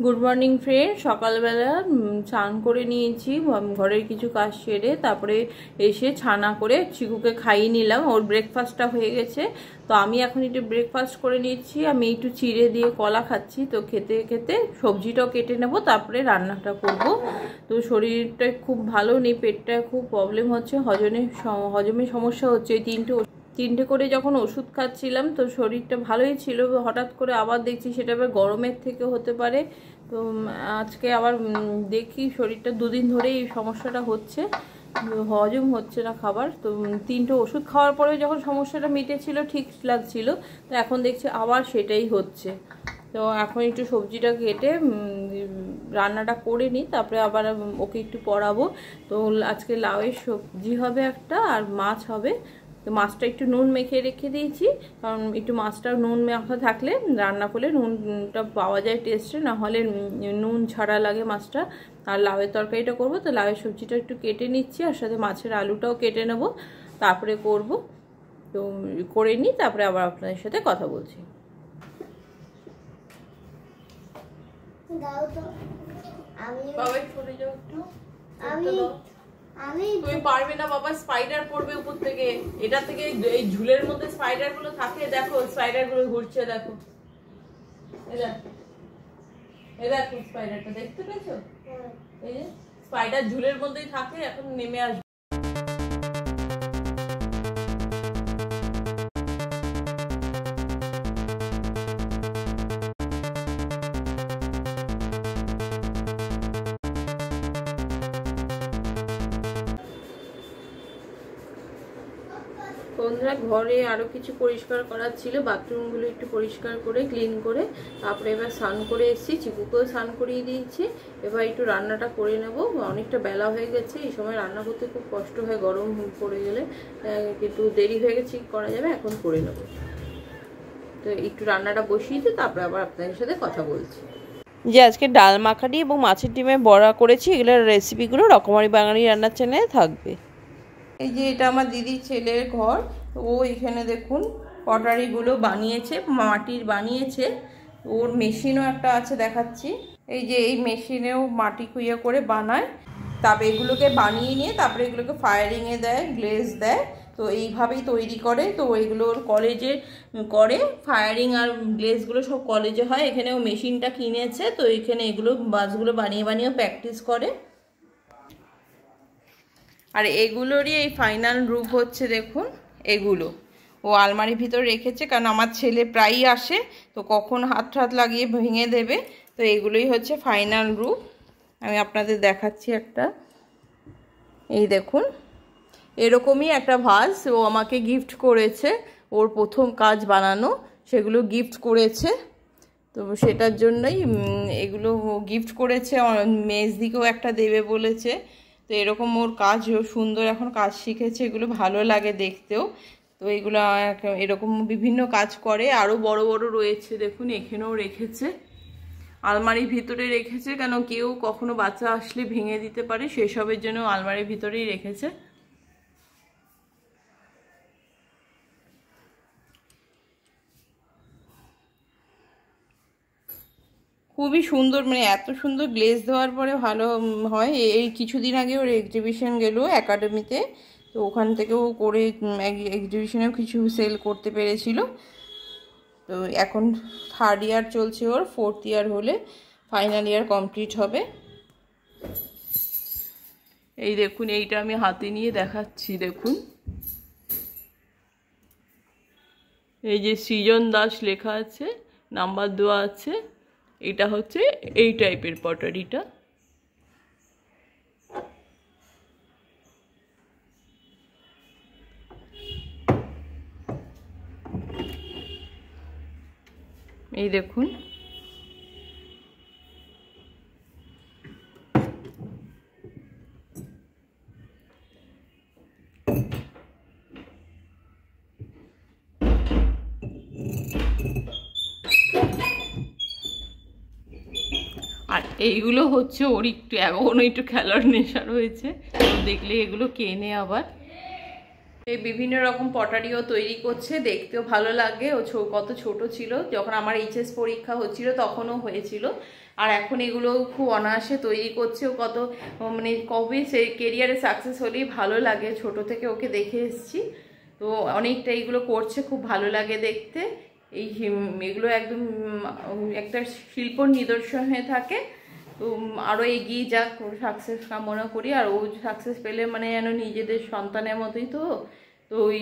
Good morning friend. সকালবেলা স্নান করে নিয়েছি, ঘরের কিছু কাজ সেরে তারপরে এসে ছানা করে চিকুকে খাইয়ে নিলাম। ওর ব্রেকফাস্টটা হয়ে গেছে, তো আমি এখন একটু ব্রেকফাস্ট করে নিচ্ছি। আমি একটু চিড়ে দিয়ে কলা খাচ্ছি, তো খেতে খেতে সবজিটাও কেটে নেব, তারপরে রান্নাটা করব। তো শরীরটা খুব ভালো নেই, পেটটা খুব প্রবলেম হচ্ছে, হজমে সমস্যা হচ্ছে। তিনটে করে যখন ওষুধ খাচ্ছিলাম তো শরীরটা ভালোই ছিল, হঠাৎ করে আবার দেখছি সেটা আবার গরমের থেকে হতে পারে। তো আজকে আবার দেখি শরীরটা দুদিন ধরেই এই সমস্যাটা হচ্ছে, হজম হচ্ছে না খাবার। তো তিনটে ওষুধ খাওয়ার পরে যখন সমস্যাটা মিটেছিল ঠিক লাগছিল, তো এখন দেখছি আবার সেটাই হচ্ছে। তো এখন একটু সবজিটা কেটে রান্নাটা করে নিই, তারপরে আবার ওকে একটু পড়াবো। তো আজকে লাউয়ের সবজি হবে একটা, আর মাছ হবে। তো মাছটা একটু নুন মেখে রেখে দিয়েছি, কারণ একটু মাছটা নুন মাখা থাকলে রান্না করলে নুনটা পাওয়া যায় টেস্টে, না হলে নুন ছাড়া লাগে মাছটা। আর লাউয়ের তরকারিটা করব, তো লাউয়ের সবজিটা একটু কেটে নিচ্ছি, আর সাথে মাছের আলুটাও কেটে নেব, তারপরে করব। তো করে নিই, তারপরে আবার আপনাদের সাথে কথা বলছি। তুমি পারবে না বাবা, স্পাইডার পড়বে উপর থেকে। এটা থেকে এই ঝুলের মধ্যে স্পাইডার গুলো থাকে, দেখো স্পাইডার গুলো ঘুরছে, দেখো এই দেখো স্পাইডারটা দেখতে পেয়েছো? এই যে স্পাইডার ঝুলের মধ্যেই থাকে, এখন নেমে আসবে। বন্ধুরা, ঘরে আরও কিছু পরিষ্কার করার ছিল, বাথরুমগুলো একটু পরিষ্কার করে ক্লিন করে তারপরে এবার স্নান করে এসেছি, চিকুকেও স্নান করিয়ে দিয়েছি। এবার একটু রান্নাটা করে নেব, অনেকটা বেলা হয়ে গেছে, এই সময় রান্না করতে খুব কষ্ট হয় গরম পড়ে গেলে, কিন্তু দেরি হয়ে গেছে, করা যাবে, এখন করে নেব। তো একটু রান্নাটা বসিয়ে দিই, তারপরে আবার আপনাদের সাথে কথা বলছি। যে আজকে ডাল মাখানি এবং মাছের ডিমের বড়া করেছি, এগুলোর রেসিপিগুলো রকমারি বাঙালি রান্নার চ্যানেলে থাকবে। এই যে এটা আমার দিদির ছেলের ঘর, ও এখানে দেখুন পটারিগুলো বানিয়েছে, মাটির বানিয়েছে। ওর মেশিনও একটা আছে, দেখাচ্ছি। এই যে এই মেশিনেও মাটি কুইয়ে করে বানায়, তারপরে এগুলোকে বানিয়ে নিয়ে তারপরে এগুলোকে ফায়ারিংয়ে দেয়, গ্লেজ দেয়। তো এইভাবেই তৈরি করে। তো এইগুলো ওর কলেজে করে, ফায়ারিং আর গ্লেজগুলো সব কলেজে হয়। এখানেও মেশিনটা কিনেছে, তো এখানে এগুলো বাসগুলো বানিয়ে বানিয়ে প্র্যাকটিস করে। আর এগুলোরই এই ফাইনাল রূপ হচ্ছে, দেখুন এগুলো ও আলমারির ভিতর রেখেছে, কারণ আমার ছেলে প্রায়ই আসে, তো কখন হাত লাগিয়ে ভেঙে দেবে। তো এগুলোই হচ্ছে ফাইনাল রূপ। আমি আপনাদের দেখাচ্ছি একটা, এই দেখুন এরকমই একটা ভাস ও আমাকে গিফট করেছে, ওর প্রথম কাজ বানানো, সেগুলো গিফট করেছে। তো সেটার জন্যই এগুলো গিফট করেছে, মেজদিকেও একটা দেবে বলেছে। তো এরকম ওর কাজ সুন্দর, এখন কাজ শিখেছে, এগুলো ভালো লাগে দেখতেও। তো এগুলো এরকম বিভিন্ন কাজ করে। আরও বড় বড় রয়েছে, দেখুন এখানেও রেখেছে, আলমারির ভিতরে রেখেছে, কেন কেউ কখনো বাচ্চা আসলে ভেঙে দিতে পারে, সেসবের জন্য আলমারির ভিতরেই রেখেছে। খুবই সুন্দর, মানে এত সুন্দর গ্লেজ দেওয়ার পরে ভালো হয়। এই কিছুদিন আগে ওর এক্সিবিশন গেল একাডেমিতে, তো ওখান থেকেও করে এক্সিবিশনেও কিছু সেল করতে পেরেছিল। তো এখন 3rd ইয়ার চলছে ওর, 4th ইয়ার হলে ফাইনাল ইয়ার কমপ্লিট হবে। এই দেখুন এইটা আমি হাতে নিয়ে দেখাচ্ছি, দেখুন এই যে সৃজন দাস লেখা আছে, নাম্বার দেওয়া আছে। এটা হচ্ছে এই টাইপের পটারিটা। এই দেখুন আর এইগুলো হচ্ছে ওর এখনো একটু খেলার নেশা রয়েছে, দেখলে এগুলো কেনে আবার। এই বিভিন্ন রকম পটারিও তৈরি করছে, দেখতেও ভালো লাগে। ও কত ছোট ছিল যখন আমার এইচএস পরীক্ষা হচ্ছিল তখনও হয়েছিল, আর এখন এগুলো খুব অনায়াসে তৈরি করছে। ও কত মানে কবে সে কেরিয়ারে সাকসেস হলেই ভালো লাগে, ছোট থেকে ওকে দেখে এসেছি। তো অনেকটা এইগুলো করছে, খুব ভালো লাগে দেখতে। এগুলো একদম একটা শিল্পর নিদর্শন হয়ে থাকে। তো আরও এগিয়ে যাক, সাকসেস কামনা করি। আর ও সাকসেস পেলে মানে যেন নিজেদের সন্তানের মতোই। তো তো ওই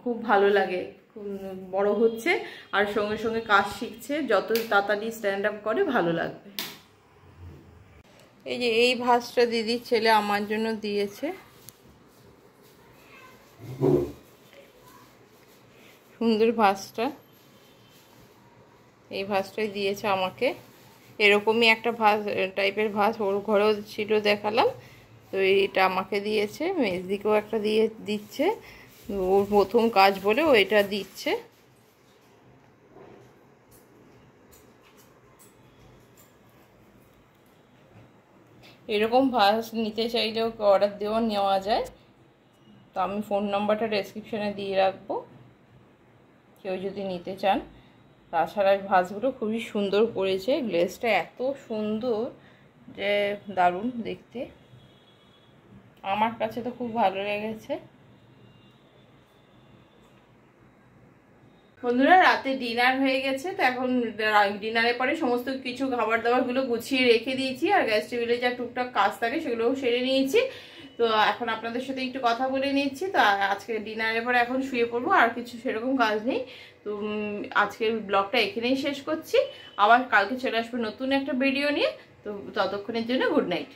খুব ভালো লাগে, খুব বড় হচ্ছে আর সঙ্গে সঙ্গে কাজ শিখছে, যত তাড়াতাড়ি স্ট্যান্ড আপ করে ভালো লাগবে। এই যে এই ভাঁজটা দিদির ছেলে আমার জন্য দিয়েছে, সুন্দর ভাঁজটা। এই ভাঁজটাই দিয়েছে আমাকে, এরকমই একটা ভাঁজ টাইপের ভাঁজ ওর ঘরেও ছিল দেখালাম। তো এইটা আমাকে দিয়েছে, মেজদিকেও একটা দিচ্ছে। ওর প্রথম কাজ বলে ও এটা দিচ্ছে। এরকম ভাঁজ নিতে চাইলেও অর্ডার নেওয়া যায়। তো আমি ফোন নাম্বারটা ডেসক্রিপশানে দিয়ে রাখবো, কেউ যদি নিতে চান। তাছাড়া ভাঁজগুলো খুবই সুন্দর করেছে, গ্লেজটা এত সুন্দর যে দারুণ দেখতে, আমার কাছে তো খুব ভালো লেগেছে। বন্ধুরা, রাতে ডিনার হয়ে গেছে। তো এখন ডিনারের পরে সমস্ত কিছু খাবার দাবারগুলো গুছিয়ে রেখে দিয়েছি, আর গ্যাস টেবিলে যা টুকটাক কাজ থাকে সেগুলোও সেরে নিয়েছি। তো এখন আপনাদের সাথে একটু কথা বলে নিচ্ছি। তো আজকে ডিনারের পরে এখন শুয়ে পড়বো, আর কিছু সেরকম কাজ নেই। তো আজকের ব্লগটা এখানেই শেষ করছি। আবার কালকে চলে আসবো নতুন একটা ভিডিও নিয়ে। তো ততক্ষণের জন্য গুড নাইট।